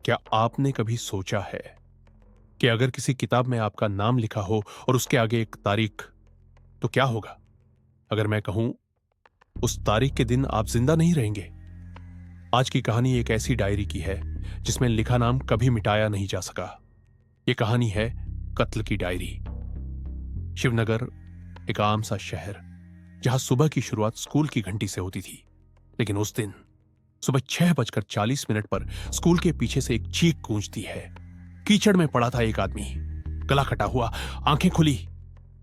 क्या आपने कभी सोचा है कि अगर किसी किताब में आपका नाम लिखा हो और उसके आगे एक तारीख, तो क्या होगा? अगर मैं कहूं उस तारीख के दिन आप जिंदा नहीं रहेंगे। आज की कहानी एक ऐसी डायरी की है जिसमें लिखा नाम कभी मिटाया नहीं जा सका। यह कहानी है कत्ल की डायरी। शिवनगर एक आम सा शहर जहां सुबह की शुरुआत स्कूल की घंटी से होती थी। लेकिन उस दिन सुबह 6:40 पर स्कूल के पीछे से एक चीख गूंजती है। कीचड़ में पड़ा था एक आदमी, गला कटा हुआ, आंखें खुली,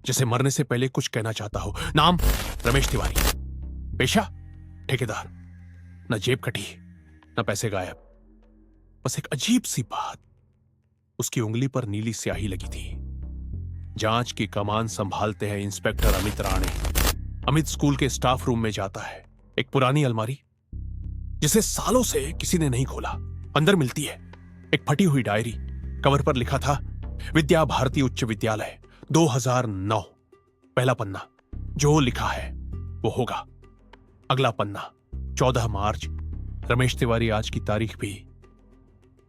जैसे मरने से पहले कुछ कहना चाहता हो। नाम रमेश तिवारी, पेशा ठेकेदार। न जेब कटी न पैसे गायब, बस एक अजीब सी बात, उसकी उंगली पर नीली स्याही लगी थी। जांच की कमान संभालते हैं इंस्पेक्टर अमित राणे। अमित स्कूल के स्टाफ रूम में जाता है। एक पुरानी अलमारी जिसे सालों से किसी ने नहीं खोला, अंदर मिलती है एक फटी हुई डायरी। कवर पर लिखा था विद्या भारती उच्च विद्यालय 2009। पहला पन्ना, जो लिखा है वो होगा। अगला पन्ना 14 मार्च। रमेश तिवारी आज की तारीख भी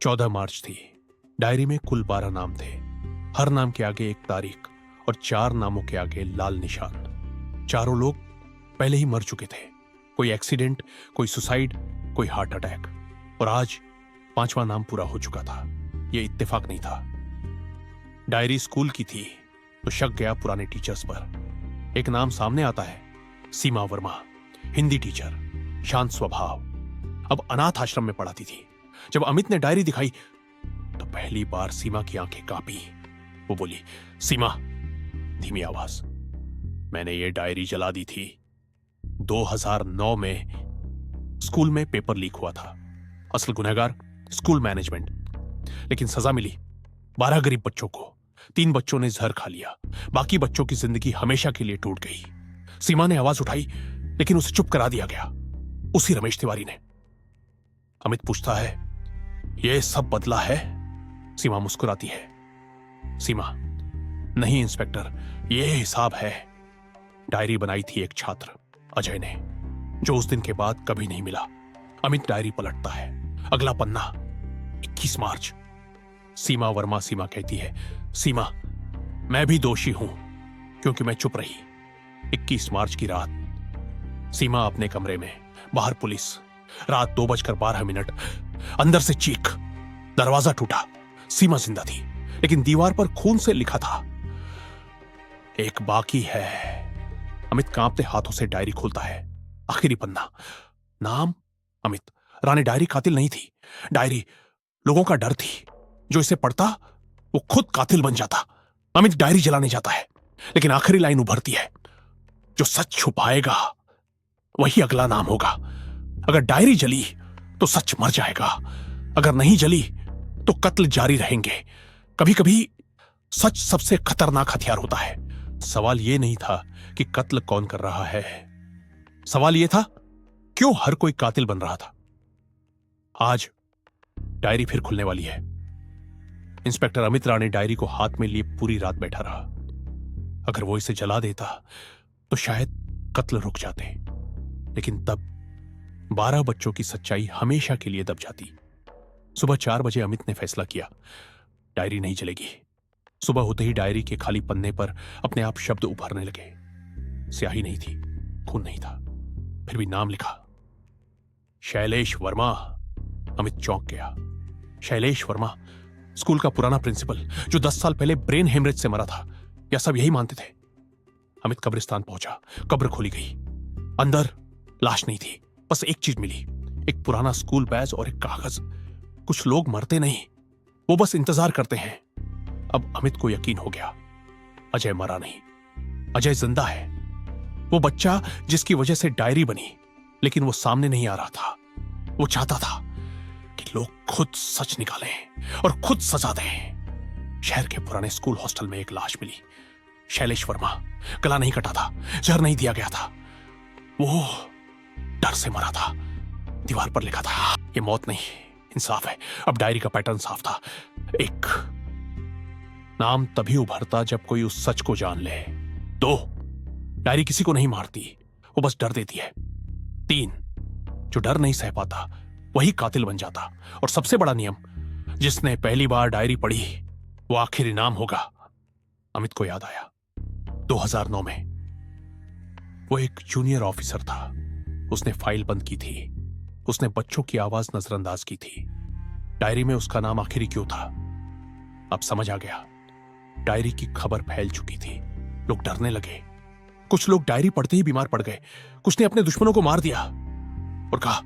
14 मार्च थी। डायरी में कुल 12 नाम थे। हर नाम के आगे एक तारीख और 4 नामों के आगे लाल निशान। चारों लोग पहले ही मर चुके थे। कोई एक्सीडेंट, कोई सुसाइड, कोई हार्ट अटैक। और आज 5वां नाम पूरा हो चुका था। यह इत्तेफाक नहीं था। डायरी स्कूल की थी तो शक गया पुराने टीचर्स पर। एक नाम सामने आता है, सीमा वर्मा, हिंदी टीचर, शांत स्वभाव, अब अनाथ आश्रम में पढ़ाती थी। जब अमित ने डायरी दिखाई तो पहली बार सीमा की आंखें कांपी। वो बोली, सीमा, धीमी आवाज, मैंने ये डायरी जला दी थी। 2009 में स्कूल में पेपर लीक हुआ था। असल गुनहगार स्कूल मैनेजमेंट, लेकिन सजा मिली 12 गरीब बच्चों को। 3 बच्चों ने जहर खा लिया। बाकी बच्चों की जिंदगी हमेशा के लिए टूट गई। सीमा ने आवाज उठाई लेकिन उसे चुप करा दिया गया, उसी रमेश तिवारी ने। अमित पूछता है, यह सब बदला है? सीमा मुस्कुराती है। सीमा, नहीं इंस्पेक्टर, यह हिसाब है। डायरी बनाई थी एक छात्र अजय ने, जो उस दिन के बाद कभी नहीं मिला। अमित डायरी पलटता है। अगला पन्ना 21 मार्च। सीमा वर्मा। सीमा कहती है, सीमा, मैं भी दोषी हूं क्योंकि मैं चुप रही। 21 मार्च की रात सीमा अपने कमरे में, बाहर पुलिस। रात 2:12, अंदर से चीख, दरवाजा टूटा। सीमा जिंदा थी लेकिन दीवार पर खून से लिखा था, एक बाकी है। अमित कांपते हाथों से डायरी खोलता है। आखिरी पन्ना, नाम अमित। रानी डायरी कातिल नहीं थी, डायरी लोगों का डर थी। जो इसे पढ़ता वो खुद कातिल बन जाता। अमित डायरी जलाने जाता है लेकिन आखिरी लाइन उभरती है, जो सच छुपाएगा वही अगला नाम होगा। अगर डायरी जली तो सच मर जाएगा, अगर नहीं जली तो कत्ल जारी रहेंगे। कभी कभी सच सबसे खतरनाक हथियार होता है। सवाल यह नहीं था कि कत्ल कौन कर रहा है, सवाल यह था क्यों हर कोई कातिल बन रहा था। आज डायरी फिर खुलने वाली है। इंस्पेक्टर अमित राणे डायरी को हाथ में लिए पूरी रात बैठा रहा। अगर वो इसे जला देता तो शायद कत्ल रुक जाते, लेकिन तब 12 बच्चों की सच्चाई हमेशा के लिए दब जाती। सुबह 4 बजे अमित ने फैसला किया, डायरी नहीं जलेगी। सुबह होते ही डायरी के खाली पन्ने पर अपने आप शब्द उभरने लगे। स्याही नहीं थी, खून नहीं था, फिर भी नाम लिखा, शैलेश वर्मा। अमित चौंक गया। शैलेश वर्मा, स्कूल का पुराना प्रिंसिपल जो 10 साल पहले ब्रेन हेमरेज से मरा था। या सब यही मानते थे? अमित कब्रिस्तान पहुंचा। कब्र खोली गई। अंदर लाश नहीं थी, बस एक चीज मिली, एक पुराना स्कूल बैज और एक कागज। कुछ लोग मरते नहीं, वो बस इंतजार करते हैं। अब अमित को यकीन हो गया, अजय मरा नहीं, अजय जिंदा है। वो बच्चा जिसकी वजह से डायरी बनी, लेकिन वो सामने नहीं आ रहा था। वो चाहता था कि लोग खुद सच निकालें और खुद सजा दें। शहर के पुराने स्कूल हॉस्टल में एक लाश मिली, शैलेश वर्मा। गला नहीं कटा था, जहर नहीं दिया गया था, वो डर से मरा था। दीवार पर लिखा था, ये मौत नहीं, इंसाफ है। अब डायरी का पैटर्न साफ था। एक नाम तभी उभरता जब कोई उस सच को जान ले। 2, डायरी किसी को नहीं मारती, वो बस डर देती है। 3, जो डर नहीं सह पाता वही कातिल बन जाता। और सबसे बड़ा नियम, जिसने पहली बार डायरी पढ़ी वो आखिरी नाम होगा। अमित को याद आया 2009 में वो एक जूनियर ऑफिसर था। उसने फाइल बंद की थी। उसने बच्चों की आवाज नजरअंदाज की थी। डायरी में उसका नाम आखिरी क्यों था? अब समझ आ गया। डायरी की खबर फैल चुकी थी। लोग डरने लगे। कुछ लोग डायरी पढ़ते ही बीमार पड़ गए। कुछ ने अपने दुश्मनों को मार दिया और कहा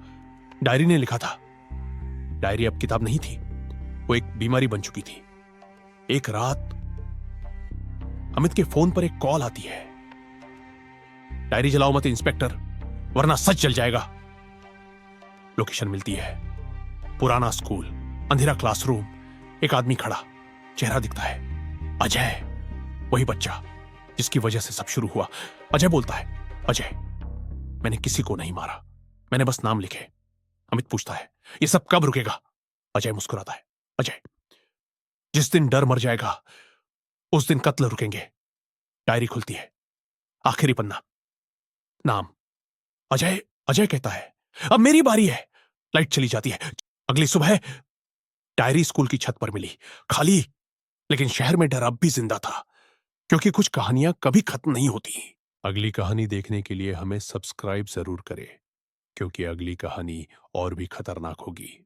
डायरी ने लिखा था। डायरी अब किताब नहीं थी, वो एक बीमारी बन चुकी थी। एक रात अमित के फोन पर एक कॉल आती है। डायरी जलाओ मत इंस्पेक्टर, वरना सच जल जाएगा। लोकेशन मिलती है पुराना स्कूल, अंधेरा क्लासरूम, एक आदमी खड़ा, चेहरा दिखता है अजय, वही बच्चा जिसकी वजह से सब शुरू हुआ। अजय बोलता है अजय मैंने किसी को नहीं मारा, मैंने बस नाम लिखे। अमित पूछता है ये सब कब रुकेगा? अजय मुस्कुराता है अजय जिस दिन डर मर जाएगा उस दिन कत्ल रुकेंगे। डायरी खुलती है, आखिरी पन्ना, नाम अजय। अजय कहता है अब मेरी बारी है। लाइट चली जाती है। अगली सुबह डायरी स्कूल की छत पर मिली, खाली, लेकिन शहर में डर अब भी जिंदा था, क्योंकि कुछ कहानियां कभी खत्म नहीं होती। अगली कहानी देखने के लिए हमें सब्सक्राइब जरूर करें, क्योंकि अगली कहानी और भी खतरनाक होगी।